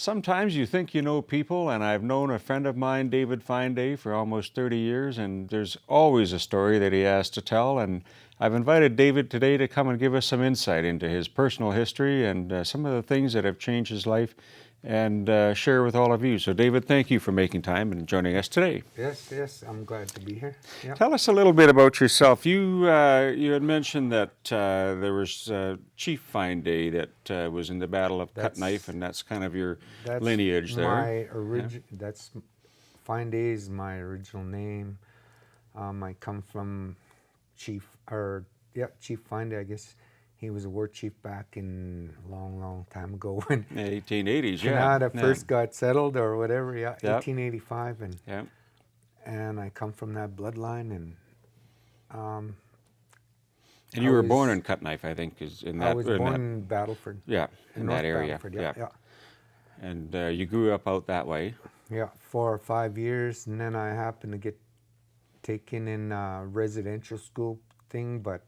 Sometimes you think you know people, and I've known a friend of mine, David Fineday, for almost 30 years, and there's always a story that he has to tell. And I've invited David today to come and give us some insight into his personal history and some of the things that have changed his life and share with all of you. So, David, thank you for making time and joining us today. Yes, I'm glad to be here. Yeah. Tell us a little bit about yourself. You had mentioned that there was Chief Fineday that was in the Battle of Cut Knife, That's and that's kind of your that's lineage there. my Yeah. that's Fineday is my original name. I come from Chief Fineday. I guess he was a war chief back in long time ago when 1880s, yeah. Canada Yeah. first got settled or whatever. Yeah, Yep. 1885, Yep. and I come from that bloodline, and um, And I you were born was in Cut Knife, I think, is in I that, was in born that, in Battleford, yeah, in in that North area. Battleford. Yeah. Yeah. And you grew up out that way. Yeah, 4 or 5 years, and then I happened to get taken in a residential school thing. But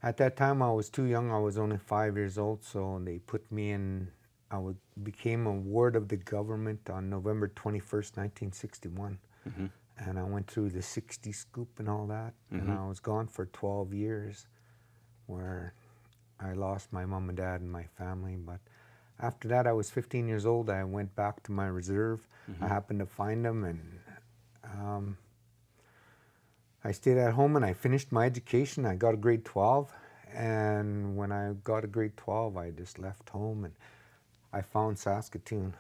at that time, I was too young. I was only 5 years old, so they put me in. Became a ward of the government on November 21st, 1961, Hmm. and I went through the 60 scoop and all that, and Hmm. I was gone for 12 years, where I lost my mom and dad and my family. But after that, I was 15 years old. I went back to my reserve. I Hmm. happened to find them, and um, I stayed at home and I finished my education. I got a grade 12, and when I got a grade 12, I just left home and I found Saskatoon.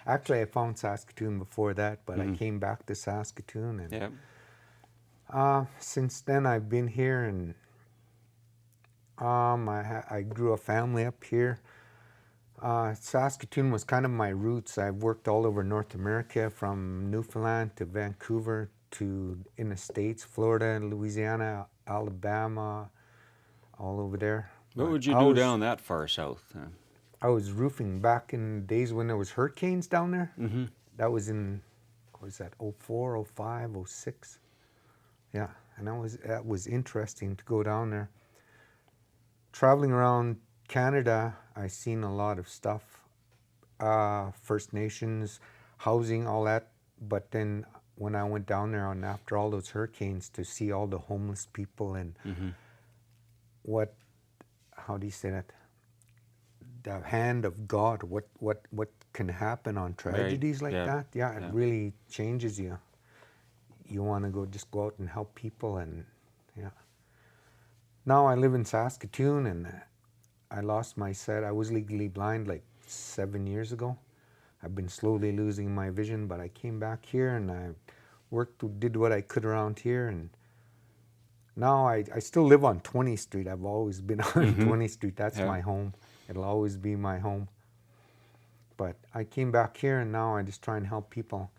Actually, I found Saskatoon before that, but I Hmm. came back to Saskatoon, and Yeah. since then I've been here, and I grew a family up here. Saskatoon was kind of my roots. I've worked all over North America, from Newfoundland to Vancouver to in the States, Florida, Louisiana, Alabama, all over there. What But would you do down that far south? I was roofing back in the days when there was hurricanes down there. Hmm. That was in, what was that, '04, '05, '06? Yeah, and that was interesting to go down there. Traveling around Canada, I seen a lot of stuff, First Nations, housing, all that. But then when I went down there and after all those hurricanes, to see all the homeless people and Hmm. what, how do you say that? The hand of God, what can happen on Right. tragedies like Yeah. that? Yeah, it Yeah. really changes you. You want to go out and help people, and yeah. Now I live in Saskatoon, and I lost my sight. I was legally blind like 7 years ago. I've been slowly losing my vision, but I came back here and I did what I could around here, and now I still live on 20th Street. I've always been on Hmm. 20th Street. That's Yeah. my home. It'll always be my home. But I came back here, and now I just try and help people.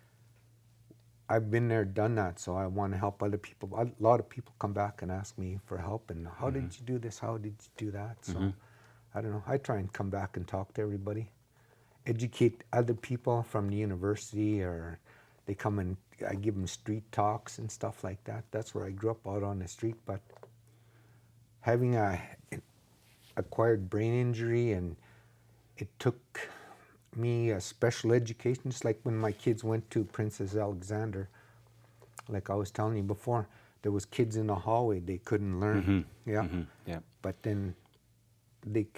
I've been there, done that, so I want to help other people. A lot of people come back and ask me for help, and how Hmm. did you do this? How did you do that? Hmm. So I don't know. I try and come back and talk to everybody, educate other people from the university, or they come and I give them street talks and stuff like that. That's where I grew up, out on the street. But having a acquired brain injury, and it took me a special education, just like when my kids went to Princess Alexander. Like I was telling you before, there was kids in the hallway, they couldn't learn. Hmm. Yeah. Hmm. Yeah. But then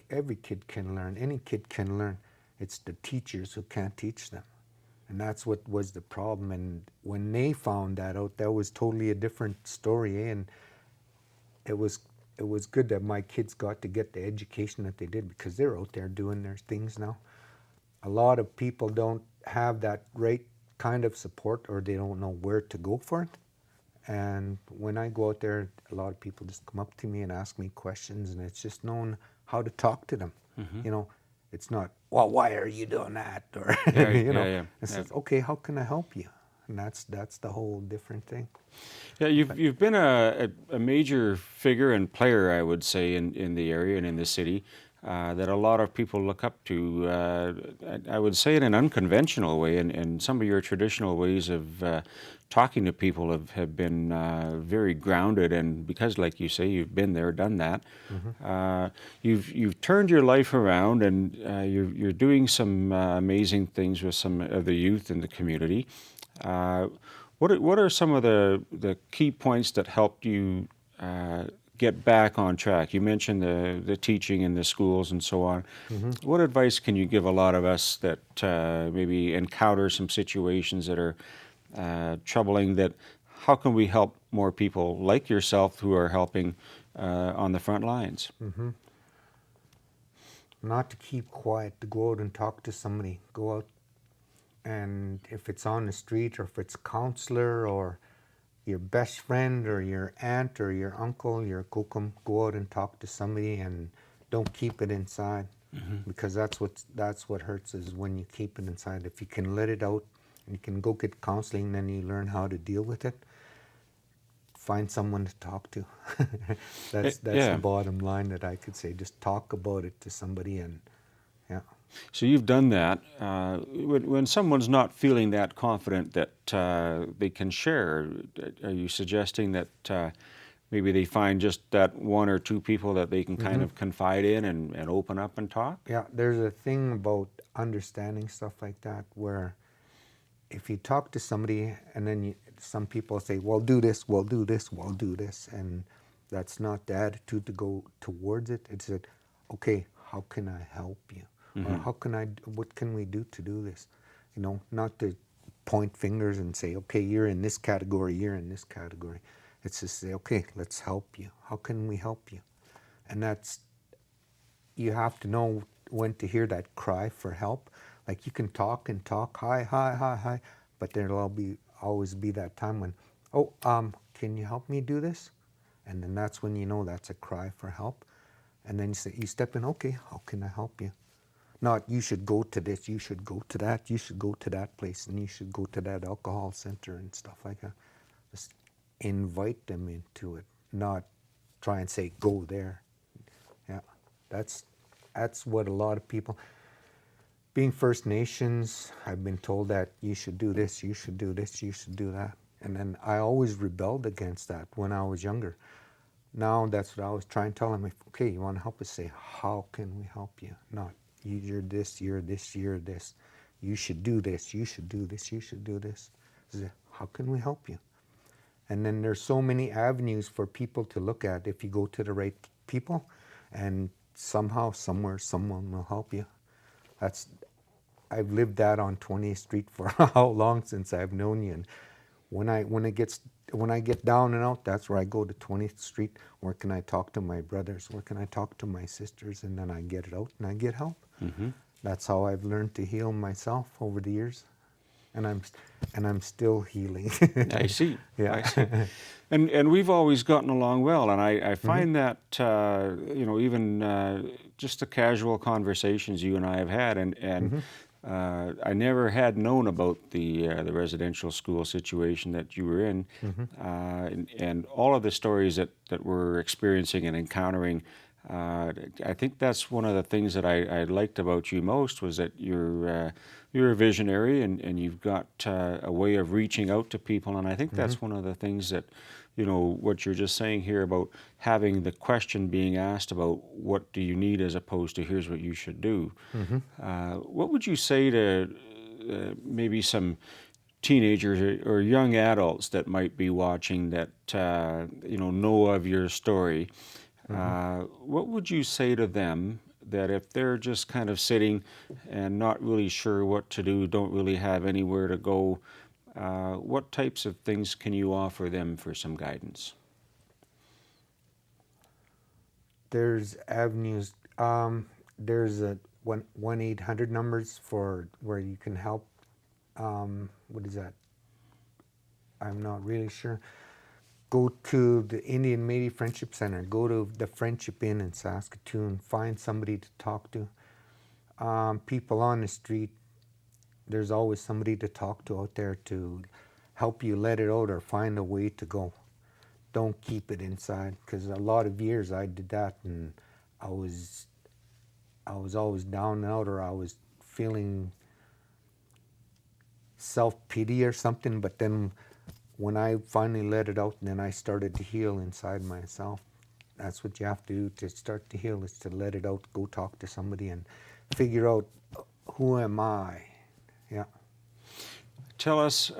every kid can learn. Any kid can learn. It's the teachers who can't teach them. And that's what was the problem. And when they found that out, that was totally a different story. And it was good that my kids got to get the education that they did, because they're out there doing their things now. A lot of people don't have that right kind of support, or they don't know where to go for it. And when I go out there, a lot of people just come up to me and ask me questions, and it's just knowing how to talk to them. Hmm. You know, it's not, well, why are you doing that? Or, Yeah. you Yeah. know, Yeah. it's Yeah. just, okay, how can I help you? And that's the whole different thing. Yeah, you've But you've been a major figure and player, I would say, in the area and in the city. that a lot of people look up to. I would say in an unconventional way, and some of your traditional ways of talking to people have been very grounded. And because, like you say, you've been there, done that, you've turned your life around, and you're doing some amazing things with some of the youth in the community. What are some of the key points that helped you get back on track? You mentioned the teaching in the schools and so on. What advice can you give a lot of us that maybe encounter some situations that are troubling? That how can we help more people like yourself who are helping on the front lines? Not to keep quiet, to go out and talk to somebody. Go out, and if it's on the street, or if it's a counselor, or your best friend, or your aunt, or your uncle, your kokum, go out and talk to somebody, and don't keep it inside, because that's what hurts, is when you keep it inside. If you can let it out, and you can go get counseling, then you learn how to deal with it. Find someone to talk to. That's Yeah. the bottom line that I could say. Just talk about it to somebody, and yeah. So you've done that. When someone's not feeling that confident that they can share, are you suggesting that maybe they find just that one or two people that they can kind of confide in and open up and talk? Yeah, there's a thing about understanding stuff like that, where if you talk to somebody, and then some people say, well, do this, well, do this, well, do this, and that's not the attitude to go towards it. It's that, okay, how can I help you? Or what can we do to do this? Not to point fingers and say, okay, you're in this category, you're in this category. It's just say, okay, let's help you. How can we help you? And you have to know when to hear that cry for help. Like, you can talk and talk, hi, hi, hi, hi, but there'll always be that time when, oh, can you help me do this? And then that's when you know that's a cry for help. And then you step in, okay, how can I help you? Not, you should go to this, you should go to that, you should go to that place, and you should go to that alcohol center and stuff like that. Just invite them into it, not try and say, go there. Yeah, that's what a lot of people, being First Nations, I've been told that you should do this, you should do this, you should do that. And then I always rebelled against that when I was younger. Now that's what I was trying to tell them. Okay, you want to help us? Say, how can we help you? Not, you're this, you're this, you're this. You should do this, you should do this, you should do this. Say, how can we help you? And then there's so many avenues for people to look at if you go to the right people, and somehow, somewhere, someone will help you. I've lived that on 20th Street for how long since I've known you. And when I get down and out, that's where I go to 20th Street. Where can I talk to my brothers? Where can I talk to my sisters? And then I get it out and I get help. That's how I've learned to heal myself over the years. And I'm still healing. I see. Yeah. I see. And we've always gotten along well, and I find that even just the casual conversations you and I have had, and I never had known about the residential school situation that you were in, and all of the stories that we're experiencing and encountering. I think that's one of the things that I liked about you most, was that you're a visionary, and you've got a way of reaching out to people, and I think that's one of the things that, what you're just saying here about having the question being asked about what do you need, as opposed to here's what you should do. What would you say to maybe some teenagers or young adults that might be watching that know of your story? What would you say to them, that if they're just kind of sitting and not really sure what to do, don't really have anywhere to go, what types of things can you offer them for some guidance? There's avenues. There's a 1-800 numbers for where you can help. What is that? I'm not really sure. Go to the Indian Métis Friendship Center. Go to the Friendship Inn in Saskatoon. Find somebody to talk to. People on the street, there's always somebody to talk to out there to help you let it out or find a way to go. Don't keep it inside, because a lot of years I did that, and I was I was always down and out, or I was feeling self-pity or something. But then when I finally let it out, and then I started to heal inside myself. That's what you have to do to start to heal, is to let it out, go talk to somebody and figure out, who am I? Yeah. Tell us,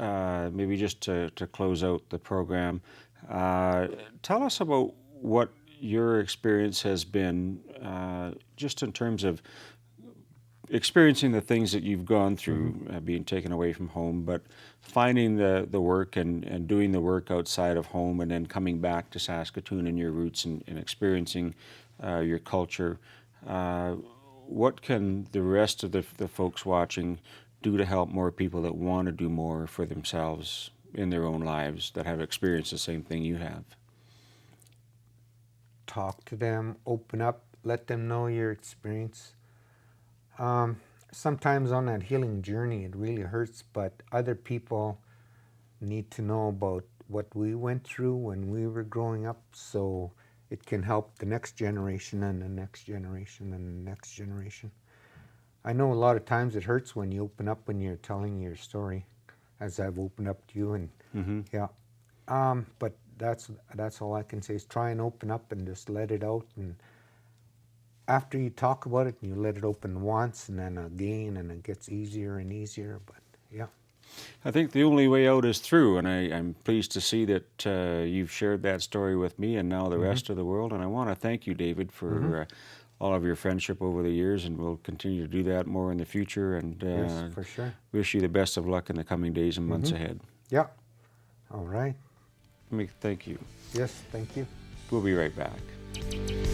maybe just to close out the program, tell us about what your experience has been, just in terms of experiencing the things that you've gone through, being taken away from home, but finding the work and doing the work outside of home, and then coming back to Saskatoon and your roots, and experiencing your culture. What can the rest of the folks watching do to help more people that want to do more for themselves in their own lives, that have experienced the same thing you have? Talk to them, open up, let them know your experience. Sometimes on that healing journey, it really hurts, but other people need to know about what we went through when we were growing up, so it can help the next generation and the next generation and the next generation. I know a lot of times it hurts when you open up, when you're telling your story, as I've opened up to you, and yeah. But that's all I can say, is try and open up and just let it out. And after you talk about it, you let it open once and then again, and it gets easier and easier. But yeah. I think the only way out is through, and I'm pleased to see that you've shared that story with me and now the rest of the world. And I want to thank you, David, for all of your friendship over the years, and we'll continue to do that more in the future. And Yes, for sure. wish you the best of luck in the coming days and months ahead. Yeah. All right. Thank you. Yes, thank you. We'll be right back.